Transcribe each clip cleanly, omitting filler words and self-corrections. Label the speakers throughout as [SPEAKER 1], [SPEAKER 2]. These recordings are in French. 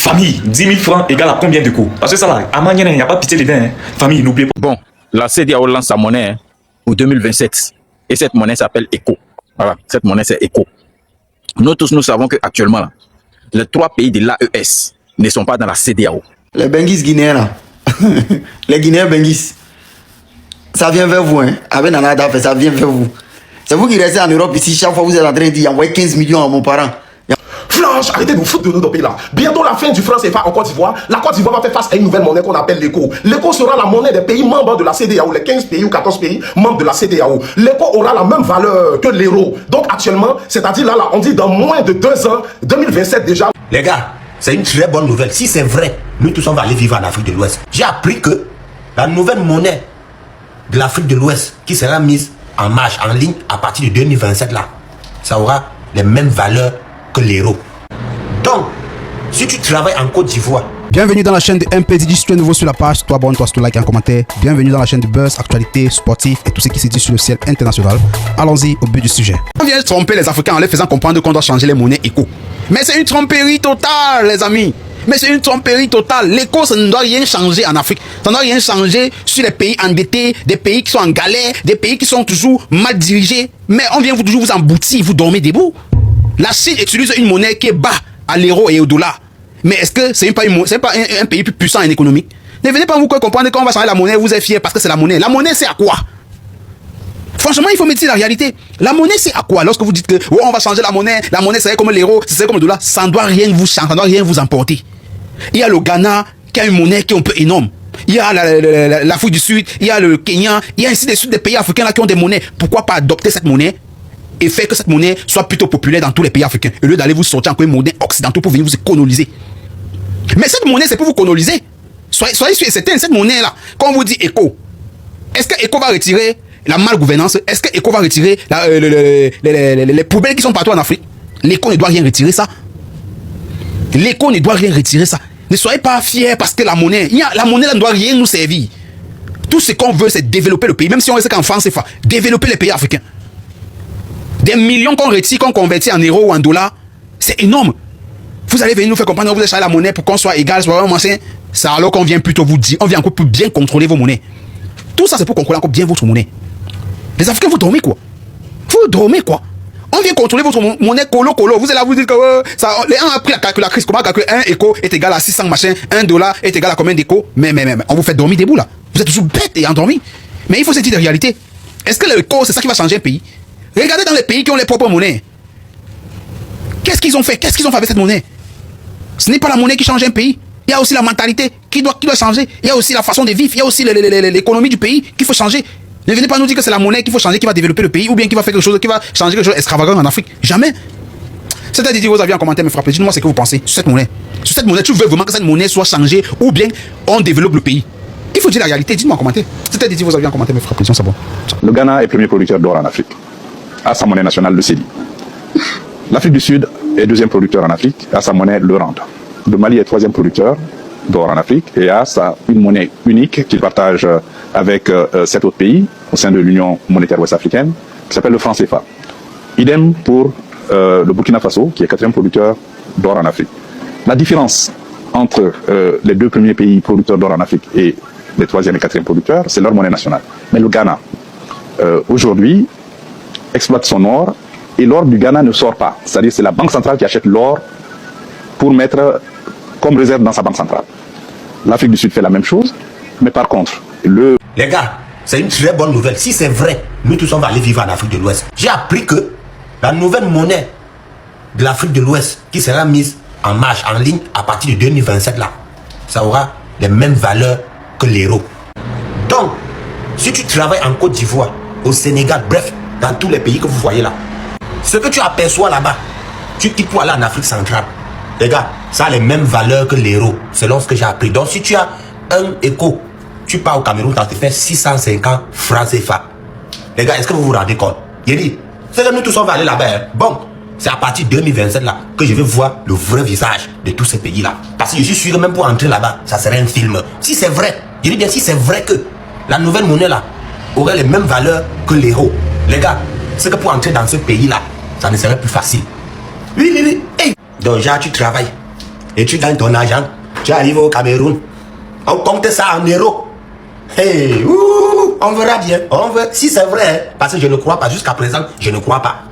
[SPEAKER 1] Famille, 10 000 francs égale à combien de coups? Parce que ça là, à Manienne, il n'y a pas pitié dedans. Hein. Famille, n'oubliez pas.
[SPEAKER 2] Bon, la CEDEAO lance sa monnaie en 2027. Et cette monnaie s'appelle ECO. Voilà, cette monnaie c'est ECO. Nous tous, nous savons qu'actuellement, les 3 pays de l'AES ne sont pas dans la CEDEAO.
[SPEAKER 3] Les Benguis guinéens là, les Guinéens Benguis, ça vient vers vous, hein. Avec Nana Dafé, ça vient vers vous. C'est vous qui restez en Europe ici, chaque fois vous êtes en train de dire envoyer 15 millions à mon parent.
[SPEAKER 4] Flanche, arrêtez de vous foutre de nos pays là. Bientôt la fin du franc CFA en Côte d'Ivoire. La Côte d'Ivoire va faire face à une nouvelle monnaie qu'on appelle l'ECO. L'ECO sera la monnaie des pays membres de la CEDEAO, les 15 pays ou 14 pays membres de la CEDEAO. L'ECO aura la même valeur que l'euro. Donc actuellement, c'est-à-dire là, on dit dans moins de 2 ans, 2027 déjà.
[SPEAKER 5] Les gars, c'est une très bonne nouvelle. Si c'est vrai, nous tous on va aller vivre en Afrique de l'Ouest. J'ai appris que la nouvelle monnaie de l'Afrique de l'Ouest qui sera mise en marche, en ligne à partir de 2027 là, ça aura les mêmes valeurs que l'euro. Donc, si tu travailles en Côte d'Ivoire.
[SPEAKER 6] Bienvenue dans la chaîne de MPDJ. Si tu es nouveau sur la page, toi abonne-toi, si tu likes et un commentaire. Bienvenue dans la chaîne de buzz, actualité, sportif et tout ce qui se dit sur le ciel international. Allons-y au but du sujet. On vient tromper les Africains en leur faisant comprendre qu'on doit changer les monnaies éco. Mais c'est une tromperie totale, les amis. Mais c'est une tromperie totale. L'éco, ça ne doit rien changer en Afrique. Ça ne doit rien changer sur les pays endettés, des pays qui sont en galère, des pays qui sont toujours mal dirigés. Mais on vient toujours vous emboutir, vous dormez debout. La Chine utilise une monnaie qui est bas à l'euro et au dollar. Mais est-ce que c'est pas un pays plus puissant en économique? Ne venez pas vous comprendre qu'on va changer la monnaie, vous êtes fiers parce que c'est la monnaie. La monnaie, c'est à quoi? Franchement, il faut me dire la réalité. La monnaie, c'est à quoi? Lorsque vous dites que oh, on va changer la monnaie c'est comme l'euro, c'est comme le dollar, ça ne doit rien vous changer, ça ne doit rien vous emporter. Il y a le Ghana qui a une monnaie qui est un peu énorme. Il y a l'Afrique du Sud, il y a le Kenya, il y a ainsi de suite des pays africains là qui ont des monnaies. Pourquoi pas adopter cette monnaie et faire que cette monnaie soit plutôt populaire dans tous les pays africains, au lieu d'aller vous sortir encore une monnaie occidentale pour venir vous coloniser. Mais cette monnaie, c'est pour vous coloniser. Soyez sûr et certain, cette monnaie-là, quand on vous dit ECO, est-ce que ECO va retirer la malgouvernance? Est-ce que ECO va retirer les poubelles qui sont partout en Afrique? L'ECO ne doit rien retirer ça. L'ECO ne doit rien retirer ça. Ne soyez pas fiers parce que la monnaie là ne doit rien nous servir. Tout ce qu'on veut, c'est développer le pays. Même si on reste qu'en France, c'est développer les pays africains. Des millions qu'on retire, qu'on convertit en euros ou en dollars, c'est énorme. Vous allez venir nous faire comprendre que vous allez changer la monnaie pour qu'on soit égal, soit un machin. C'est alors qu'on vient plutôt vous dire, on vient encore plus bien contrôler vos monnaies. Tout ça, c'est pour contrôler encore bien votre monnaie. Les Africains, vous dormez quoi? Vous dormez quoi? On vient contrôler votre monnaie colo. Vous allez là vous dire que ça, les gens ont appris la calculatrice. Comment calculer 1 éco est égal à 600 machin, 1 dollar est égal à combien d'éco? Mais, on vous fait dormir debout là. Vous êtes toujours bêtes et endormis. Mais il faut se dire la réalité. Est-ce que l'éco, c'est ça qui va changer un pays? Regardez dans les pays qui ont les propres monnaies. Qu'est-ce qu'ils ont fait? Qu'est-ce qu'ils ont fait avec cette monnaie? Ce n'est pas la monnaie qui change un pays. Il y a aussi la mentalité qui doit changer. Il y a aussi la façon de vivre. Il y a aussi l'économie du pays qu'il faut changer. Ne venez pas nous dire que c'est la monnaie qu'il faut changer qui va développer le pays ou bien qui va faire quelque chose, qui va changer quelque chose d'extravagant en Afrique. Jamais. C'est-à-dire, vous aviez un commentaire, me frappez. Dites-moi ce que vous pensez sur cette monnaie. Sur cette monnaie, tu veux vraiment que cette monnaie soit changée ou bien on développe le pays? Il faut dire la réalité. Dites-moi en commentaire. C'est-à-dire, vous aviez un commentaire, me frappez. C'est bon.
[SPEAKER 7] Le Ghana est premier producteur d'or en Afrique, à sa monnaie nationale, le CEDI. L'Afrique du Sud est deuxième producteur en Afrique, à sa monnaie, le rand. Le Mali est troisième producteur d'or en Afrique et a une monnaie unique qu'il partage avec 7 autres pays au sein de l'Union monétaire ouest-africaine, qui s'appelle le franc CFA. Idem pour le Burkina Faso, qui est quatrième producteur d'or en Afrique. La différence entre les deux premiers pays producteurs d'or en Afrique et les troisième et quatrième producteurs, c'est leur monnaie nationale. Mais le Ghana, aujourd'hui, exploite son or et l'or du Ghana ne sort pas. C'est-à-dire c'est la banque centrale qui achète l'or pour mettre comme réserve dans sa banque centrale. L'Afrique du Sud fait la même chose, mais par contre,
[SPEAKER 5] Les gars, c'est une très bonne nouvelle. Si c'est vrai, nous tous on va aller vivre en Afrique de l'Ouest. J'ai appris que la nouvelle monnaie de l'Afrique de l'Ouest qui sera mise en marche, en ligne à partir de 2027 là, ça aura les mêmes valeurs que l'euro. Donc, si tu travailles en Côte d'Ivoire, au Sénégal, bref, dans tous les pays que vous voyez là, ce que tu aperçois là-bas, tu quittes pour aller en Afrique centrale. Les gars, ça a les mêmes valeurs que l'euro, selon ce que j'ai appris. Donc si tu as un éco, tu pars au Cameroun, ça te fait 650 francs CFA. Les gars, est-ce que vous vous rendez compte? Il dit, c'est que nous tous on va aller là-bas. Hein. Bon, c'est à partir de 2027 là que je vais voir le vrai visage de tous ces pays là. Parce que je suis sûr que même pour entrer là-bas, ça serait un film. Si c'est vrai, je dis bien si c'est vrai que la nouvelle monnaie là aurait les mêmes valeurs que l'euro. Les gars, c'est que pour entrer dans ce pays là, ça ne serait plus facile. Oui. Hey. Donc, genre, tu travailles et tu gagnes ton argent. Tu arrives au Cameroun. On compte ça en euros. Hey, on verra bien. On verra. Si c'est vrai, hein, parce que je ne crois pas. Jusqu'à présent, je ne crois pas.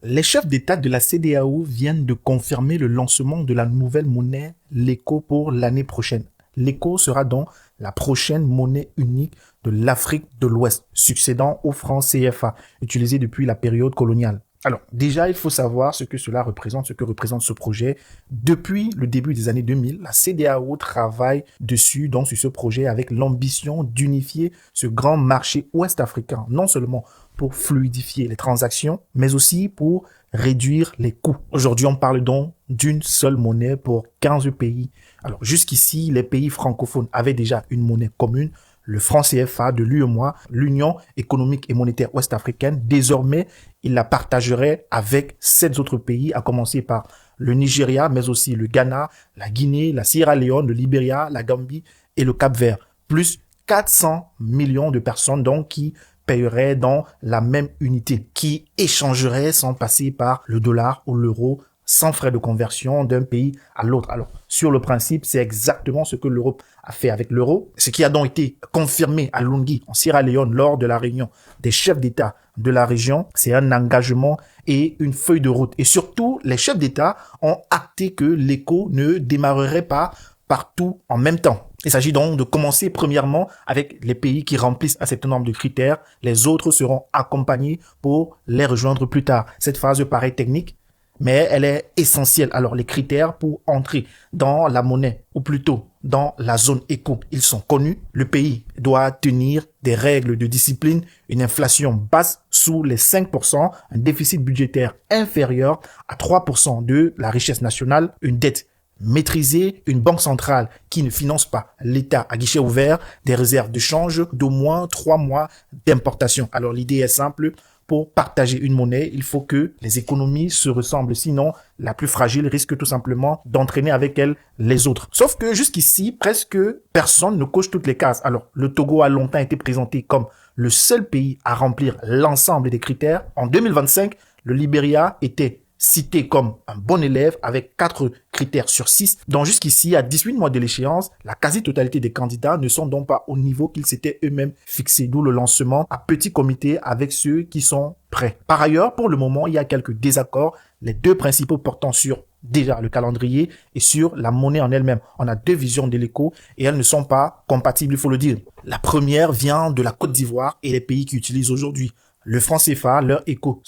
[SPEAKER 8] Les chefs d'État de la CEDEAO viennent de confirmer le lancement de la nouvelle monnaie, l'ECO, pour l'année prochaine. L'ECO sera donc la prochaine monnaie unique de l'Afrique de l'Ouest, succédant au franc CFA, utilisé depuis la période coloniale. Alors, déjà, il faut savoir ce que cela représente, ce que représente ce projet. Depuis le début des années 2000, la CEDEAO travaille dessus, donc sur ce projet, avec l'ambition d'unifier ce grand marché ouest-africain, non seulement pour fluidifier les transactions, mais aussi pour réduire les coûts. Aujourd'hui, on parle donc d'une seule monnaie pour 15 pays. Alors, jusqu'ici, les pays francophones avaient déjà une monnaie commune, le franc CFA de l'UEMOA, l'Union économique et monétaire ouest-africaine. Désormais, il la partagerait avec 7 autres pays, à commencer par le Nigeria, mais aussi le Ghana, la Guinée, la Sierra Leone, le Libéria, la Gambie et le Cap-Vert, plus 400 millions de personnes donc qui paieraient dans la même unité, qui échangeraient sans passer par le dollar ou l'euro, sans frais de conversion d'un pays à l'autre. Alors, sur le principe, c'est exactement ce que l'Europe a fait avec l'euro, ce qui a donc été confirmé à Lungi, en Sierra Leone, lors de la réunion des chefs d'État de la région. C'est un engagement et une feuille de route. Et surtout, les chefs d'État ont acté que l'ECO ne démarrerait pas partout en même temps. Il s'agit donc de commencer premièrement avec les pays qui remplissent un certain nombre de critères. Les autres seront accompagnés pour les rejoindre plus tard. Cette phase paraît technique, mais elle est essentielle. Alors, les critères pour entrer dans la monnaie, ou plutôt dans la zone éco, ils sont connus. Le pays doit tenir des règles de discipline, une inflation basse sous les 5%, un déficit budgétaire inférieur à 3% de la richesse nationale, une dette maîtriser, une banque centrale qui ne finance pas l'État à guichet ouvert, des réserves de change d'au moins 3 mois d'importation. Alors l'idée est simple, pour partager une monnaie, il faut que les économies se ressemblent, sinon la plus fragile risque tout simplement d'entraîner avec elle les autres. Sauf que jusqu'ici, presque personne ne coche toutes les cases. Alors le Togo a longtemps été présenté comme le seul pays à remplir l'ensemble des critères. En 2025, le Libéria était cité comme un bon élève avec 4 critères sur 6. Donc jusqu'ici, à 18 mois de l'échéance, la quasi-totalité des candidats ne sont donc pas au niveau qu'ils s'étaient eux-mêmes fixés, d'où le lancement à petit comité avec ceux qui sont prêts. Par ailleurs, pour le moment, il y a quelques désaccords, les 2 principaux portant sur déjà le calendrier et sur la monnaie en elle-même. On a 2 visions de l'ECO et elles ne sont pas compatibles, il faut le dire. La première vient de la Côte d'Ivoire et les pays qui utilisent aujourd'hui le franc CFA, leur éco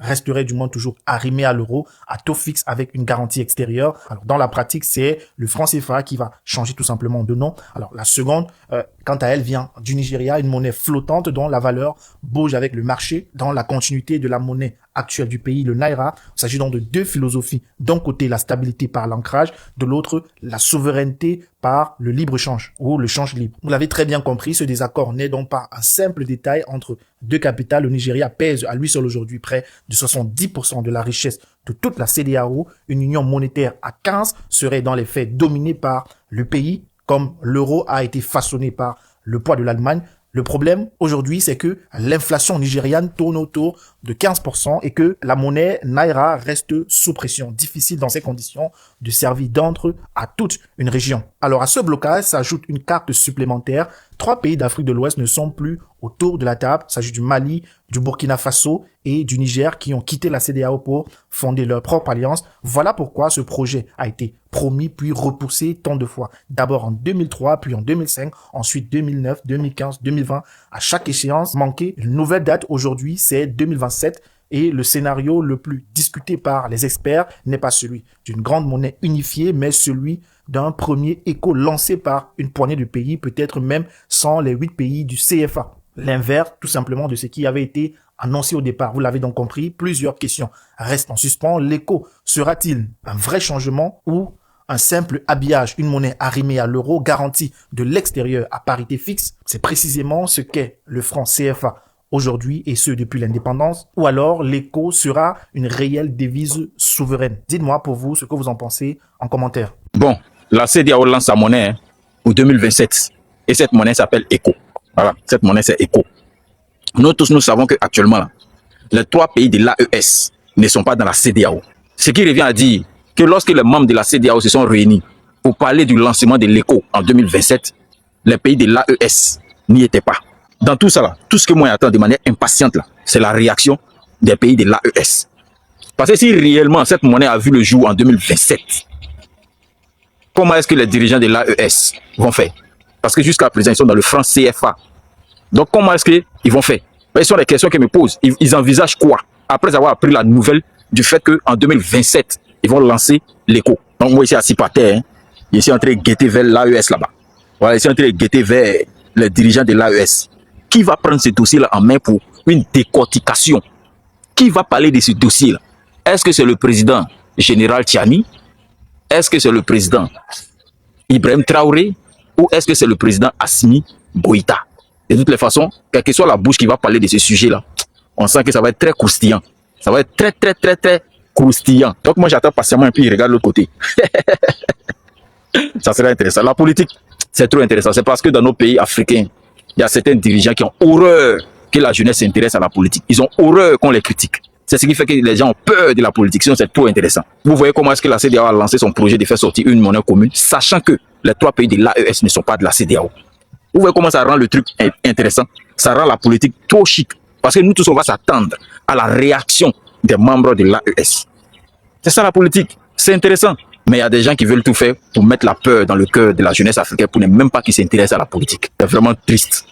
[SPEAKER 8] resterait du moins toujours arrimé à l'euro, à taux fixe avec une garantie extérieure. Alors, dans la pratique, c'est le franc CFA qui va changer tout simplement de nom. Alors, la seconde, quant à elle, vient du Nigeria, une monnaie flottante dont la valeur bouge avec le marché dans la continuité de la monnaie actuelle du pays, le Naira. Il s'agit donc de 2 philosophies. D'un côté, la stabilité par l'ancrage, de l'autre, la souveraineté par le libre-échange ou le change libre. Vous l'avez très bien compris, ce désaccord n'est donc pas un simple détail entre 2 capitales. Le Nigeria pèse à lui seul aujourd'hui près de 70% de la richesse de toute la CEDEAO. Une union monétaire à 15 serait dans les faits dominée par le pays, comme l'euro a été façonné par le poids de l'Allemagne. Le problème aujourd'hui, c'est que l'inflation nigériane tourne autour de 15% et que la monnaie Naira reste sous pression. Difficile dans ces conditions de servir d'entre à toute une région. Alors à ce blocage s'ajoute une carte supplémentaire. 3 pays d'Afrique de l'Ouest ne sont plus autour de la table. Il s'agit du Mali, du Burkina Faso et du Niger qui ont quitté la CEDEAO pour fonder leur propre alliance. Voilà pourquoi ce projet a été promis puis repoussé tant de fois. D'abord en 2003, puis en 2005, ensuite 2009, 2015, 2020. À chaque échéance, manquait une nouvelle date. Aujourd'hui, c'est 2027. Et le scénario le plus discuté par les experts n'est pas celui d'une grande monnaie unifiée, mais celui d'un premier éco lancé par une poignée de pays, peut-être même sans les 8 pays du CFA. L'inverse, tout simplement, de ce qui avait été annoncé au départ. Vous l'avez donc compris, plusieurs questions restent en suspens. L'éco sera-t-il un vrai changement ou un simple habillage, une monnaie arrimée à l'euro garantie de l'extérieur à parité fixe? C'est précisément ce qu'est le franc CFA aujourd'hui et ce depuis l'indépendance, ou alors l'éco sera une réelle devise souveraine. Dites-moi pour vous ce que vous en pensez en commentaire.
[SPEAKER 2] Bon, la CEDEAO lance sa monnaie en 2027 et cette monnaie s'appelle ECO. Voilà, cette monnaie c'est ECO. Nous tous, nous savons qu'actuellement, les 3 pays de l'AES ne sont pas dans la CEDEAO. Ce qui revient à dire que lorsque les membres de la CEDEAO se sont réunis pour parler du lancement de l'ECO en 2027, les pays de l'AES n'y étaient pas. Dans tout ça, là, tout ce que moi j'attends de manière impatiente, c'est la réaction des pays de l'AES. Parce que si réellement cette monnaie a vu le jour en 2027, comment est-ce que les dirigeants de l'AES vont faire? Parce que jusqu'à présent, ils sont dans le franc CFA. Donc comment est-ce qu'ils vont faire? Ce sont les questions que me posent. Ils envisagent quoi? Après avoir appris la nouvelle du fait qu'en 2027, ils vont lancer l'ECO. Donc moi ici à Cipater, hein, je suis en train de guetter vers l'AES là-bas. Voilà, je suis en train de guetter vers les dirigeants de l'AES. Qui va prendre ce dossier-là en main pour une décortication? Qui va parler de ce dossier-là? Est-ce que c'est le président général Tiani? Est-ce que c'est le président Ibrahim Traoré? Ou est-ce que c'est le président Assimi Goïta? De toutes les façons, quelle que soit la bouche qui va parler de ce sujet-là, on sent que ça va être très croustillant. Ça va être très croustillant. Donc moi j'attends patiemment et puis je regarde l'autre côté. Ça serait intéressant. La politique, c'est trop intéressant. C'est parce que dans nos pays africains, il y a certains dirigeants qui ont horreur que la jeunesse s'intéresse à la politique. Ils ont horreur qu'on les critique. C'est ce qui fait que les gens ont peur de la politique. Sinon, c'est trop intéressant. Vous voyez comment est-ce que la CEDEAO a lancé son projet de faire sortir une monnaie commune, sachant que les 3 pays de l'AES ne sont pas de la CEDEAO. Vous voyez comment ça rend le truc intéressant? Ça rend la politique trop chic. Parce que nous tous, on va s'attendre à la réaction des membres de l'AES. C'est ça la politique. C'est intéressant. Mais il y a des gens qui veulent tout faire pour mettre la peur dans le cœur de la jeunesse africaine pour ne même pas qu'ils s'intéressent à la politique. C'est vraiment triste.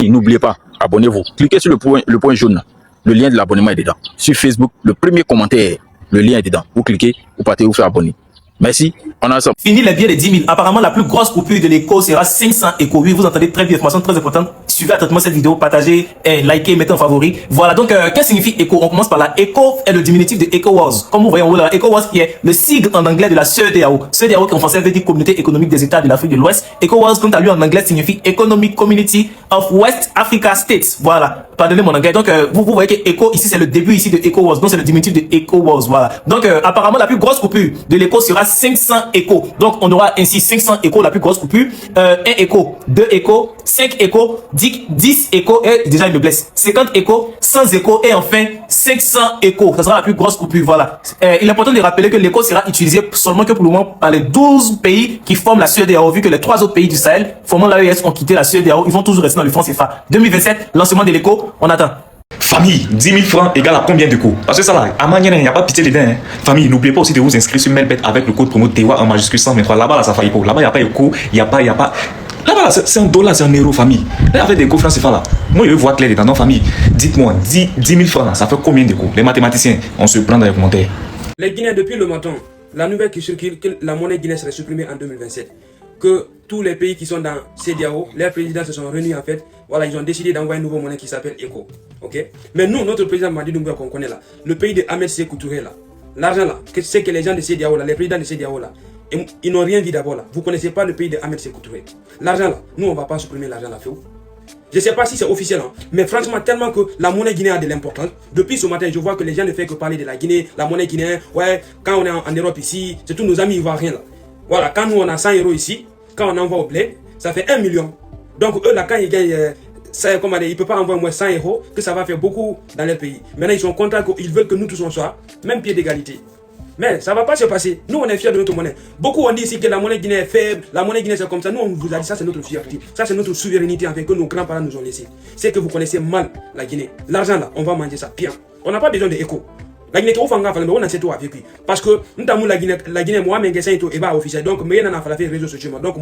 [SPEAKER 2] Et n'oubliez pas, abonnez-vous. Cliquez sur le point jaune. Le lien de l'abonnement est dedans. Sur Facebook, le premier commentaire, le lien est dedans. Vous cliquez, vous partez vous faire abonner. Merci, on est ensemble.
[SPEAKER 9] Fini les billets de 10 000. Apparemment, la plus grosse coupure de l'écho sera 500 échos. Oui, vous entendez très bien, information très importante. Suivez attentivement cette vidéo, partagez, likez, mettez en favori. Voilà, donc, qu'est-ce que signifie écho? On commence par la écho est le diminutif de ECOWAS. Comme vous voyez en haut là, ECOWAS qui est le sigle en anglais de la CEDEAO. CEDEAO qui en français veut dire Communauté économique des États de l'Afrique de l'Ouest. ECOWAS, quant à lui en anglais, signifie Economic Community of West Africa States. Voilà. Pardonnez mon anglais. Donc, vous voyez que ECO ici, c'est le début ici de ECOWAS. Donc, c'est le diminutif de ECOWAS. Voilà. Donc, apparemment, la plus grosse coupure de l'écho sera 500 échos. Donc, on aura ainsi 500 échos, la plus grosse coupure. 1 écho, 2 échos, 5 échos, 10 échos, et déjà, il me blesse. 50 échos, 100 échos, et enfin, 500 échos. Ça sera la plus grosse coupure. Voilà. Il est important de rappeler que l'écho sera utilisé seulement que pour le moment par les 12 pays qui forment la CEDEAO, vu que les 3 autres pays du Sahel formant l'AES ont quitté la CEDEAO. Ils vont toujours rester dans le franc CFA. 2027, lancement de l'écho. On attend.
[SPEAKER 1] Famille, 10 000 francs égale à combien de coûts? Parce que ça là, à Manienne, il n'y a pas pitié dedans. Hein. Famille, n'oubliez pas aussi de vous inscrire sur Melbet avec le code promo TEWA en majuscule 123. Là-bas, là, ça fait écho. Là-bas, il n'y a pas écho. Il n'y a pas. Là-bas, c'est un dollar, c'est un euro, famille. Là, avec des coûts francs CFA là. Moi, je veux voir clair dedans. Non, famille, dites-moi, 10 000 francs là, ça fait combien de coûts? Les mathématiciens, on se prend dans les commentaires.
[SPEAKER 10] Les Guinéens, depuis le matin, la nouvelle qui circule que la monnaie guinéenne serait supprimée en 2027. Que tous les pays qui sont dans CEDEAO, leurs présidents se sont réunis en fait. Voilà, ils ont décidé d'envoyer une nouvelle monnaie qui s'appelle ECO. Ok? Mais nous, notre président Madi Doumbouya qu'on connaît là, le pays de Ahmed Sékou Touré là, l'argent là, c'est que les gens de CEDEAO là, les présidents de CEDEAO là, ils n'ont rien vu d'abord là. Vous connaissez pas le pays de Ahmed Sékou Touré. L'argent là, nous on va pas supprimer l'argent là, Féo. Je sais pas si c'est officiel, hein, mais franchement, tellement que la monnaie guinéenne a de l'importance. Depuis ce matin, je vois que les gens ne font que parler de la Guinée, la monnaie guinéenne. Ouais, quand on est en Europe ici, c'est tous nos amis ivoiriens là. Voilà, quand nous on a 100 € ici, quand on envoie au blé, ça fait 1 million. Donc eux là, quand ils gagnent, ils ne peuvent pas envoyer moins 100 €, que ça va faire beaucoup dans leur pays. Maintenant, ils sont contents qu'ils veulent que nous tous on soit même pied d'égalité. Mais ça ne va pas se passer. Nous, on est fiers de notre monnaie. Beaucoup ont dit ici que la monnaie guinéenne est faible, la monnaie guinéenne c'est comme ça. Nous, on vous a dit ça, c'est notre fierté. Ça, c'est notre souveraineté en fait que nos grands-parents nous ont laissé. C'est que vous connaissez mal la Guinée. L'argent là, on va manger ça bien. On n'a pas besoin d'écho. La Guinée, on a fait tout avec lui. Parce que nous avons la Guinée, moi, je suis officiel. Donc, je suis fait réseau social. Donc,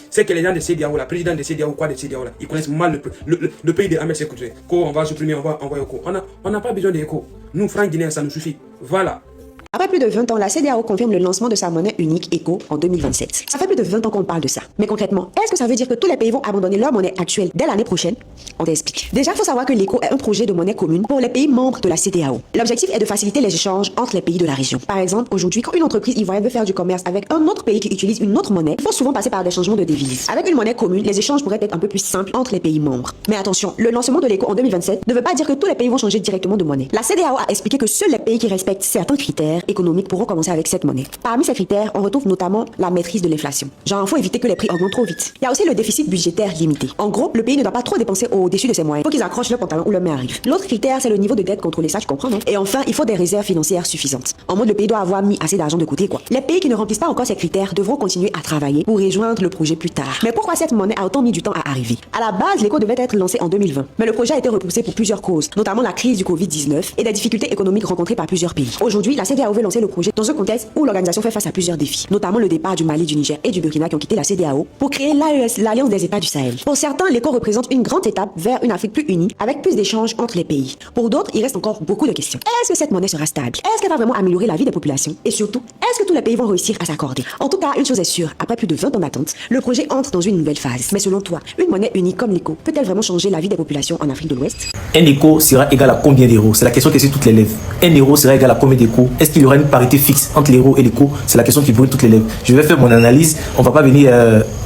[SPEAKER 10] c'est que les gens de CEDEAO, la présidente de CEDEAO, quoi de CEDEAO, ils connaissent mal le pays de Ahmed Sékou Touré. On va supprimer, on va envoyer au coup. On n'a pas besoin d'écho. Nous, francs guinéens, ça nous suffit. Voilà.
[SPEAKER 11] Après plus de 20 ans, la CEDEAO confirme le lancement de sa monnaie unique ECO en 2027. Ça fait plus de 20 ans qu'on parle de ça. Mais concrètement, est-ce que ça veut dire que tous les pays vont abandonner leur monnaie actuelle dès l'année prochaine? On t'explique. Déjà, il faut savoir que l'ECO est un projet de monnaie commune pour les pays membres de la CEDEAO. L'objectif est de faciliter les échanges entre les pays de la région. Par exemple, aujourd'hui, quand une entreprise ivoirienne veut faire du commerce avec un autre pays qui utilise une autre monnaie, il faut souvent passer par des changements de devises. Avec une monnaie commune, les échanges pourraient être un peu plus simples entre les pays membres. Mais attention, le lancement de l'ECO en 2027 ne veut pas dire que tous les pays vont changer directement de monnaie. La CEDEAO a expliqué que seuls les pays qui respectent certains critères critères économiques pourront commencer avec cette monnaie. Parmi ces critères, on retrouve notamment la maîtrise de l'inflation. Genre, il faut éviter que les prix augmentent trop vite. Il y a aussi le déficit budgétaire limité. En gros, le pays ne doit pas trop dépenser au-dessus de ses moyens. Il faut qu'ils accrochent leur pantalon où leur main arrive. L'autre critère, c'est le niveau de dette contrôlé. Ça, tu comprends, non? Et enfin, il faut des réserves financières suffisantes. En mode, le pays doit avoir mis assez d'argent de côté, quoi. Les pays qui ne remplissent pas encore ces critères devront continuer à travailler pour rejoindre le projet plus tard. Mais pourquoi cette monnaie a autant mis du temps à arriver? À la base, l'éco devait être lancé en 2020. Mais le projet a été repoussé pour plusieurs causes, notamment la crise du Covid-19 et des difficultés économiques rencontrées par plusieurs pays. Aujourd'hui, la CEDEAO veut lancer le projet dans un contexte où l'organisation fait face à plusieurs défis, notamment le départ du Mali, du Niger et du Burkina qui ont quitté la CEDEAO pour créer l'AES, l'Alliance des États du Sahel. Pour certains, l'éco représente une grande étape vers une Afrique plus unie, avec plus d'échanges entre les pays. Pour d'autres, il reste encore beaucoup de questions. Est-ce que cette monnaie sera stable? Est-ce qu'elle va vraiment améliorer la vie des populations? Et surtout, est-ce que tous les pays vont réussir à s'accorder? En tout cas, une chose est sûre, après plus de 20 ans d'attente, le projet entre dans une nouvelle phase. Mais selon toi, une monnaie unique comme l'éco peut-elle vraiment changer la vie des populations en Afrique de l'Ouest?
[SPEAKER 9] Un éco sera égal à combien d'euros? C'est la question que c'est toutes les lèvres. Un euro sera égal à combien d'échos? Est-ce qu'il y aura une parité fixe entre l'euro et l'éco? C'est la question qui brûle toutes les lèvres. Je vais faire mon analyse. On va pas venir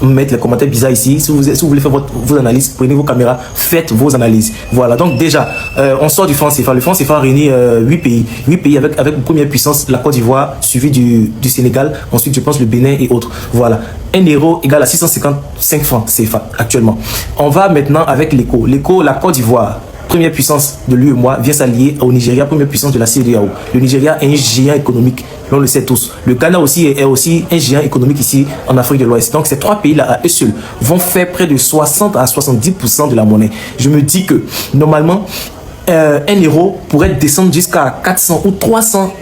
[SPEAKER 9] mettre les commentaires bizarres ici. Si vous voulez faire vos analyses, prenez vos caméras, faites vos analyses. Voilà. Donc déjà, on sort du franc CFA. Le franc CFA réunit 8 pays. 8 pays avec une première puissance, la Côte d'Ivoire, suivi du Sénégal. Ensuite, je pense le Bénin et autres. Voilà. 1 euro égale à 655 francs CFA actuellement. On va maintenant avec l'éco. L'éco, la Côte d'Ivoire, première puissance de l'UEMOA, vient s'allier au Nigeria, première puissance de la CEDEAO. Le Nigeria est un géant économique, on le sait tous. Le Ghana aussi est aussi un géant économique ici en Afrique de l'Ouest. Donc ces trois pays-là, à eux seuls, vont faire près de 60 à 70% de la monnaie. Je me dis que normalement, 1 euro pourrait descendre jusqu'à 400 ou 300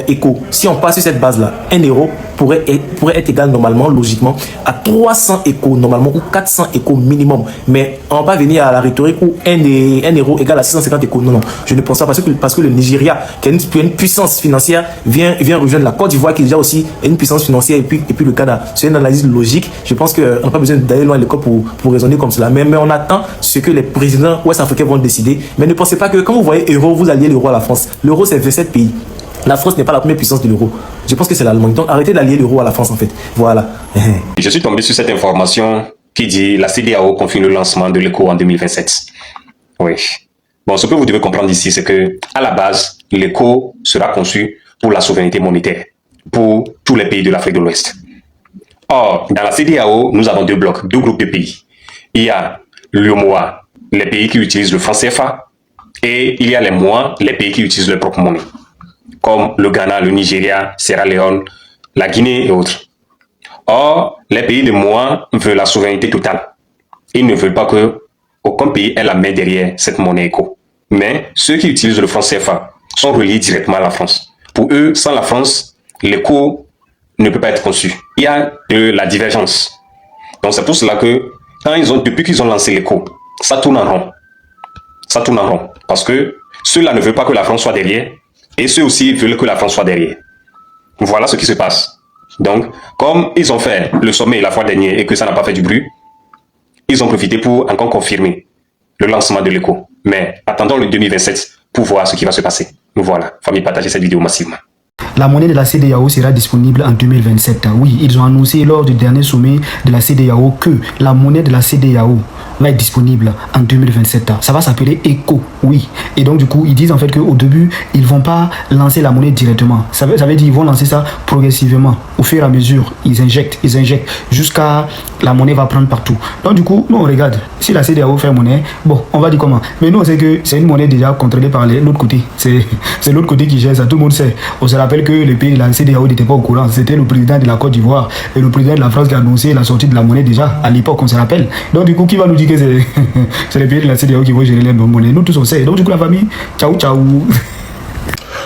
[SPEAKER 9] échos. Si on passe sur cette base-là, 1 euro pourrait être égal normalement, logiquement, à 300 échos normalement ou 400 échos minimum. Mais on va pas venir à la rhétorique où 1 euro égale à 650 échos. Non, non, je ne pense pas parce que le Nigeria, qui a une puissance financière, vient rejoindre la Côte d'Ivoire qui est déjà aussi une puissance financière et puis le Ghana. C'est une analyse logique. Je pense qu'on n'a pas besoin d'aller loin à l'école pour raisonner comme cela. Mais on attend ce que les présidents ouest-africains vont décider. Mais ne pensez pas que quand vous voyez euro, vous alliez l'euro à la France. L'euro, c'est 27 pays. La France n'est pas la première puissance de l'euro. Je pense que c'est l'Allemagne. Donc arrêtez d'allier l'euro à la France en fait. Voilà.
[SPEAKER 12] Je suis tombé sur cette information qui dit la CEDEAO confirme le lancement de l'éco en 2027. Oui. Bon, ce que vous devez comprendre ici, c'est que à la base, l'éco sera conçu pour la souveraineté monétaire pour tous les pays de l'Afrique de l'Ouest. Or, dans la CEDEAO, nous avons deux blocs, deux groupes de pays. Il y a l'UEMOA, les pays qui utilisent le franc CFA, et il y a les MOA, les pays qui utilisent leur propre monnaie, comme le Ghana, le Nigeria, Sierra Leone, la Guinée et autres. Or, les pays de MOA veulent la souveraineté totale. Ils ne veulent pas que aucun pays ait la main derrière cette monnaie éco. Mais ceux qui utilisent le franc CFA sont reliés directement à la France. Pour eux, sans la France, l'éco ne peut pas être conçu. Il y a de la divergence. Donc c'est pour cela que depuis qu'ils ont lancé l'éco, ça tourne en rond. Ça tourne en rond. Parce que ceux-là ne veulent pas que la France soit derrière. Et ceux aussi veulent que la France soit derrière. Voilà ce qui se passe. Donc, comme ils ont fait le sommet la fois dernière et que ça n'a pas fait du bruit, ils ont profité pour encore confirmer le lancement de l'éco. Mais attendons le 2027 pour voir ce qui va se passer. Voilà, famille, partagez cette vidéo massivement.
[SPEAKER 13] La monnaie de la CEDEAO sera disponible en 2027. Oui, ils ont annoncé lors du dernier sommet de la CEDEAO que la monnaie de la CEDEAO va être disponible en 2027. Ça va s'appeler ECO, oui. Et donc du coup, ils disent en fait qu'au début, ils ne vont pas lancer la monnaie directement. Ça veut dire qu'ils vont lancer ça progressivement. Au fur et à mesure, ils injectent, jusqu'à la monnaie va prendre partout. Donc du coup, nous on regarde. Si la CEDEAO fait monnaie, bon, on va dire comment. Mais nous on sait que c'est une monnaie déjà contrôlée par l'autre côté. C'est l'autre côté qui gère ça, tout le monde sait. On se rappelle que le pays de la CEDEAO n'était pas au courant. C'était le président de la Côte d'Ivoire et le président de la France qui a annoncé la sortie de la monnaie déjà à l'époque, on se rappelle. Donc du coup, qui va nous dire que c'est les pays de la CEDEAO qui vont gérer les monnaies? Nous tous on sait. Donc du coup, la famille, ciao ciao.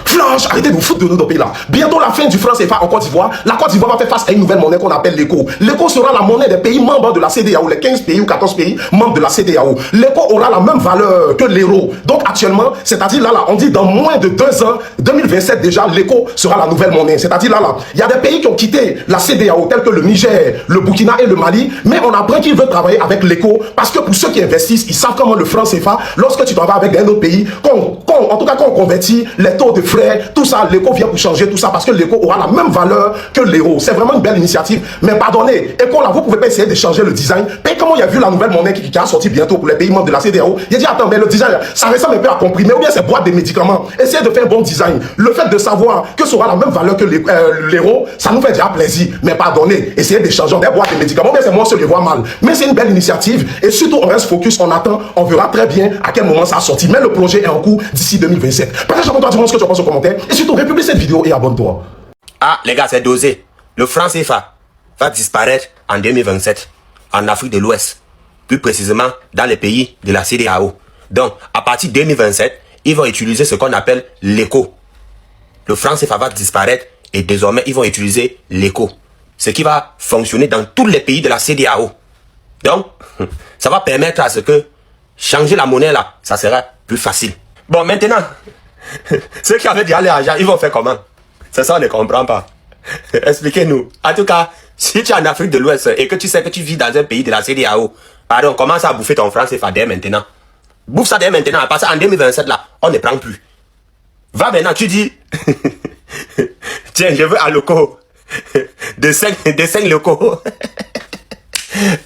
[SPEAKER 4] Flanche, arrêtez de vous foutre de nos pays là. Bientôt la fin du franc CFA en Côte d'Ivoire. La Côte d'Ivoire va faire face à une nouvelle monnaie qu'on appelle l'éco. L'éco sera la monnaie des pays membres de la CEDEAO, les 15 pays ou 14 pays membres de la CEDEAO. L'éco aura la même valeur que l'euro. Donc actuellement, c'est-à-dire là, on dit dans moins de 2 ans, 2027 déjà, l'éco sera la nouvelle monnaie. C'est-à-dire là, il y a des pays qui ont quitté la CEDEAO, tels que le Niger, le Burkina et le Mali, mais on apprend qu'ils veulent travailler avec l'éco parce que pour ceux qui investissent, ils savent comment le franc CFA, lorsque tu travailles avec un autre pays, qu'on en tout cas, quand on convertit les taux de frais, tout ça, l'éco vient pour changer tout ça parce que l'éco aura la même valeur que l'euro. C'est vraiment une belle initiative. Mais pardonnez, éco là, vous pouvez pas essayer de changer le design. Mais comment il y a vu la nouvelle monnaie qui a sorti bientôt pour les pays membres de la CEDEAO? Il a dit, attends, mais le design, ça ressemble un peu à comprimer ou bien c'est boîte de médicaments. Essayez de faire un bon design. Le fait de savoir que ça aura la même valeur que l'euro, ça nous fait déjà plaisir. Mais pardonnez, essayez de changer des boîtes de médicaments, mais c'est moi qui les vois mal. Mais c'est une belle initiative et surtout on reste focus, on attend, on verra très bien à quel moment ça a sorti. Mais le projet est en cours d'ici 2027. Partage avec toi, dis-moi ce que tu penses au commentaire et surtout republie cette vidéo et abonne-toi.
[SPEAKER 5] Ah les gars, c'est dosé. Le franc CFA va disparaître en 2027 en Afrique de l'Ouest, plus précisément dans les pays de la CEDEAO. Donc à partir de 2027, ils vont utiliser ce qu'on appelle l'éco. Le franc CFA va disparaître et désormais ils vont utiliser l'éco. Ce qui va fonctionner dans tous les pays de la CEDEAO. Donc, ça va permettre à ce que changer la monnaie là, ça sera plus facile. Bon, maintenant, ceux qui avaient déjà l'argent, ils vont faire comment? C'est ça, on ne comprend pas. Expliquez-nous. En tout cas, si tu es en Afrique de l'Ouest et que tu sais que tu vis dans un pays de la CEDEAO, pardon, commence à bouffer ton franc CFA dès maintenant. Bouffe ça dès maintenant, parce qu'en 2027 là, on ne prend plus. Va maintenant, tu dis, tiens, je veux un loco. De 5 locaux.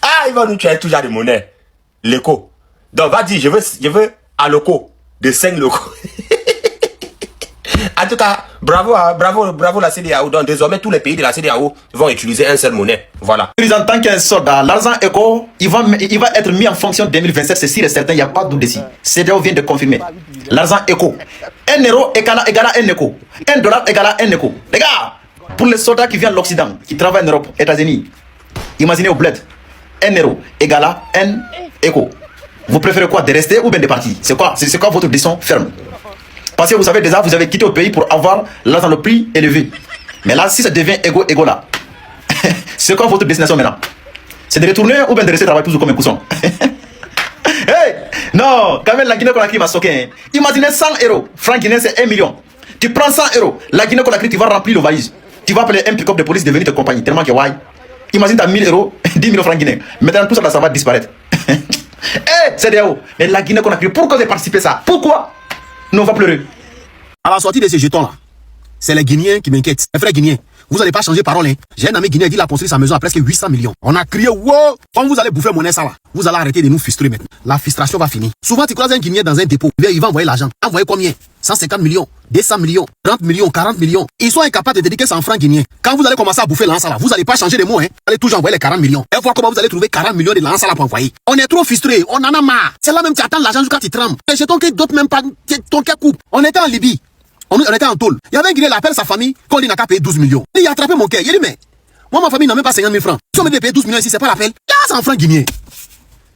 [SPEAKER 5] Ah, ils vont nous tuer tout genre de monnaie. L'éco. Donc, va dire, je veux un loco de 5 locaux. En tout cas, bravo la CEDEAO. Donc, désormais, tous les pays de la CEDEAO vont utiliser un seul monnaie. Voilà.
[SPEAKER 2] En tant qu'un soldat, l'argent éco, il va être mis en fonction en 2027, c'est sûr et certain, il n'y a pas de doute dessus. CEDEAO vient de confirmer. L'argent éco. 1 euro égale à 1 éco. 1 dollar égale à 1 éco. Les gars, pour les soldats qui viennent de l'Occident, qui travaillent en Europe, États-Unis, imaginez au bled, 1 euro égale à 1 éco. Vous préférez quoi, de rester ou bien de partir? C'est quoi votre décision ferme? Parce que vous savez déjà, vous avez quitté le pays pour avoir l'argent le prix élevé. Mais là, si ça devient égo là, c'est quoi votre destination maintenant? C'est de retourner ou bien de rester travailler toujours comme un cousson? Hey! Non, quand même la Guinée-Conakry va stocker. Imaginez 100 euros, franc guinéen c'est 1 million. Tu prends 100 euros, la Guinée-Conakry, tu vas remplir le valise. Tu vas appeler un pick-up de police de venir te accompagner. Tellement que, ouais. Imagine, tu as 1000 euros, 10 000 francs guinéens. Maintenant, tout ça, ça va disparaître. Eh, CEDEAO, mais la Guinée-Conakry, pourquoi j'ai participé à ça? Pourquoi? Non, on va pleurer.
[SPEAKER 14] À la sortie de ces jetons-là, c'est les Guinéens qui m'inquiètent. Les frères Guinéens, vous n'allez pas changer parole. Hein. J'ai un ami guinéen qui a construit sa maison à presque 800 millions. On a crié, wow! Quand vous allez bouffer monnaie, ça là, vous allez arrêter de nous frustrer maintenant. La frustration va finir. Souvent, tu croises un Guinéen dans un dépôt, il va envoyer l'argent. Envoyer combien? 150 millions, 200 millions, 30 millions, 40 millions. Ils sont incapables de dédiquer ça en francs guinéens. Quand vous allez commencer à bouffer l'ansa là, vous n'allez pas changer de mots. Hein. Vous allez toujours envoyer les 40 millions. Et voir comment vous allez trouver 40 millions de l'ansa là pour envoyer. On est trop frustrés, on en a marre. C'est là même tu attends l'argent jusqu'à tu trembles. Les jetons que d'autres même pas, ton cœur coupe. On était en Libye. On était en tôle. Il y avait un Guinéen, il appelle sa famille, quand il n'a qu'à payer 12 millions. Il a attrapé mon cœur. Il dit, mais, moi, ma famille n'a même pas 50 000 francs. Si on me dit payer 12 millions ici, c'est pas l'appel. Là, c'est en francs guinéens.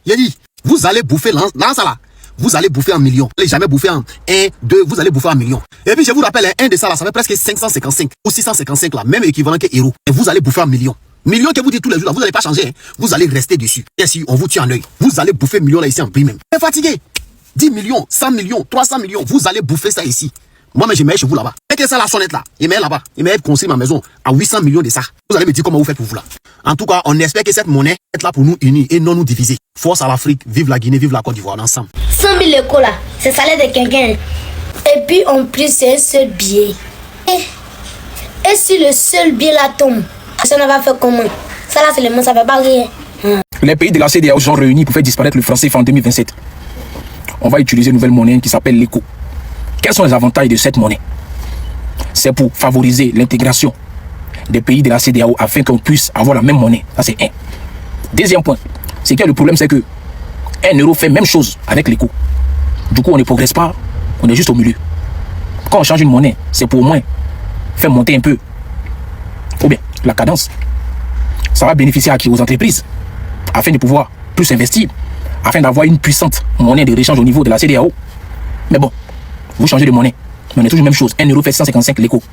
[SPEAKER 14] Il a dit, vous allez bouffer là, ça là. Vous allez bouffer en millions. Vous n'allez jamais bouffer en 1, 2, vous allez bouffer en millions. Et puis, je vous rappelle, un de ça là, ça fait presque 555 ou 655 là, même équivalent que héros. Et vous allez bouffer en millions. Millions que vous dites tous les jours là, vous n'allez pas changer. Hein. Vous allez rester dessus. Et si on vous tue en œil, vous allez bouffer millions là ici en prix même. Vous êtes fatigué. 10 millions, 100 millions, 300 millions, vous allez bouffer ça ici. Moi, mais je mets chez vous là-bas. Mettez ça la sonnette là. Il met là-bas. Il met construire ma maison à 800 millions de ça. Vous allez me dire comment vous faites pour vous là. En tout cas, on espère que cette monnaie est là pour nous unir et non nous diviser. Force à l'Afrique. Vive la Guinée, vive la Côte d'Ivoire ensemble.
[SPEAKER 15] 100 000 échos là, c'est le salaire de quelqu'un. Et puis en plus, c'est un seul billet. Et si le seul billet là tombe, ça ne va faire comment? Ça là, seulement, ça ne va pas rien.
[SPEAKER 16] Les pays de la CEDEAO sont réunis pour faire disparaître le franc CFA en 2027. On va utiliser une nouvelle monnaie qui s'appelle l'éco. Quels sont les avantages de cette monnaie? C'est pour favoriser l'intégration des pays de la CEDEAO afin qu'on puisse avoir la même monnaie. Ça, c'est un. Deuxième point, c'est que le problème, c'est que 1 euro fait même chose avec l'éco. Du coup, on ne progresse pas, on est juste au milieu. Quand on change une monnaie, c'est pour au moins faire monter un peu, ou bien la cadence. Ça va bénéficier à qui? Aux entreprises, afin de pouvoir plus investir, afin d'avoir une puissante monnaie de réchange au niveau de la CEDEAO. Mais bon, vous changez de monnaie, mais on est toujours la même chose. 1 euro fait 155 l'éco.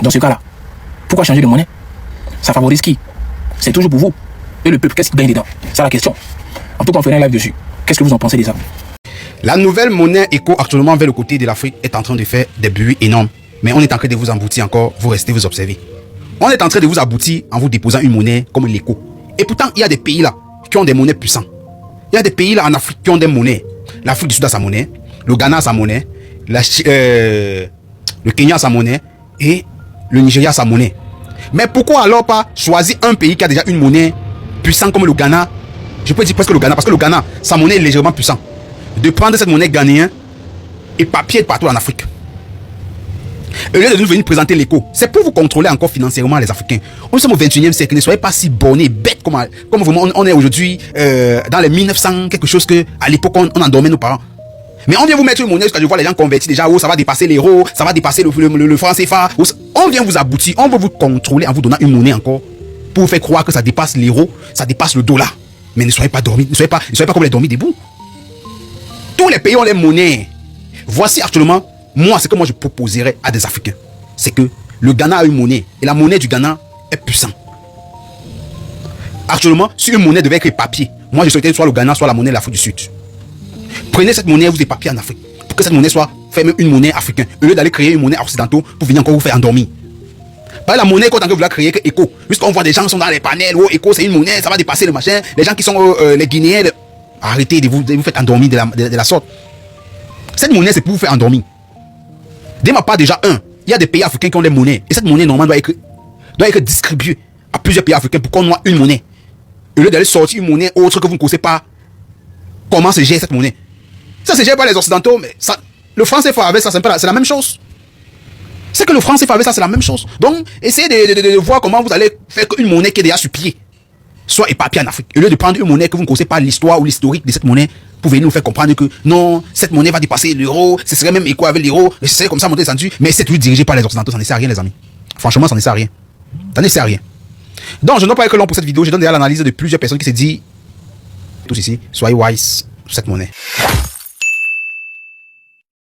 [SPEAKER 16] Dans ce cas-là, pourquoi changer de monnaie? Ça favorise qui? C'est toujours pour vous. Et le peuple, qu'est-ce qu'il gagne dedans? C'est la question. En tout cas, on ferait un live dessus. Qu'est-ce que vous en pensez déjà?
[SPEAKER 6] La nouvelle monnaie éco actuellement vers le côté de l'Afrique est en train de faire des bruits énormes. Mais on est en train de vous emboutir encore, vous restez, vous observez. On est en train de vous aboutir en vous déposant une monnaie comme l'éco. Et pourtant, il y a des pays là qui ont des monnaies puissantes. Il y a des pays là en Afrique qui ont des monnaies. L'Afrique du Sud a sa monnaie, le Ghana a sa monnaie, le Kenya a sa monnaie et le Nigeria a sa monnaie. Mais pourquoi alors pas choisir un pays qui a déjà une monnaie puissante comme le Ghana? Je peux dire presque le Ghana, parce que le Ghana, sa monnaie est légèrement puissante. De prendre cette monnaie ghanéenne et papier partout en Afrique. Au lieu de nous venir présenter l'écho, c'est pour vous contrôler encore financièrement les Africains. Nous sommes au 21e siècle, ne soyez pas si bornés, bêtes comme vraiment on est aujourd'hui dans les 1900, quelque chose que à l'époque on endormait nos parents. Mais on vient vous mettre une monnaie jusqu'à je vois les gens convertis déjà, oh, ça va dépasser l'euro, ça va dépasser le franc CFA. On vient vous aboutir, on veut vous contrôler en vous donnant une monnaie encore pour vous faire croire que ça dépasse l'euro, ça dépasse le dollar. Mais ne soyez pas dormis, ne soyez pas comme les dormis debout. Tous les pays ont les monnaies. Voici actuellement, moi, ce que moi je proposerais à des Africains, c'est que le Ghana a une monnaie et la monnaie du Ghana est puissante. Actuellement, si une monnaie devait être papier, moi je souhaiterais soit le Ghana, soit la monnaie de l'Afrique du Sud. Prenez cette monnaie et vous épapiez en Afrique pour que cette monnaie soit fait même une monnaie africaine au lieu d'aller créer une monnaie occidentale pour venir encore vous faire endormir. Pas la monnaie qu'on vous la créer que ECO. Puisqu'on voit des gens qui sont dans les panels, oh ECO c'est une monnaie, ça va dépasser le machin. Les gens qui sont les Guinéens, arrêtez de vous faire endormir de la sorte. Cette monnaie c'est pour vous faire endormir. Dès ma part déjà, il y a des pays africains qui ont des monnaies. Et cette monnaie normalement doit être distribuée à plusieurs pays africains pour qu'on ait une monnaie. Au lieu d'aller sortir une monnaie autre que vous ne connaissez pas comment se gère cette monnaie. Ça se gère par les Occidentaux, mais ça, le franc CFA avec ça, c'est la même chose. C'est que le franc CFA avec ça, c'est la même chose. Donc, essayez de voir comment vous allez faire qu'une monnaie qui est déjà sur pied soit éparpillée en Afrique. Au lieu de prendre une monnaie que vous ne connaissez pas l'histoire ou l'historique de cette monnaie, pour venir nous faire comprendre que non, cette monnaie va dépasser l'euro, ce serait même équal avec l'euro, ce serait comme ça monter descendu, mais c'est tout dirigé par les Occidentaux, ça ne sert à rien les amis. Franchement, ça ne sert à rien. Ça ne sert à rien. Donc, je ne dois pas être long pour cette vidéo, je donne déjà l'analyse de plusieurs personnes qui se disent tous ici, soyez wise sur cette monnaie.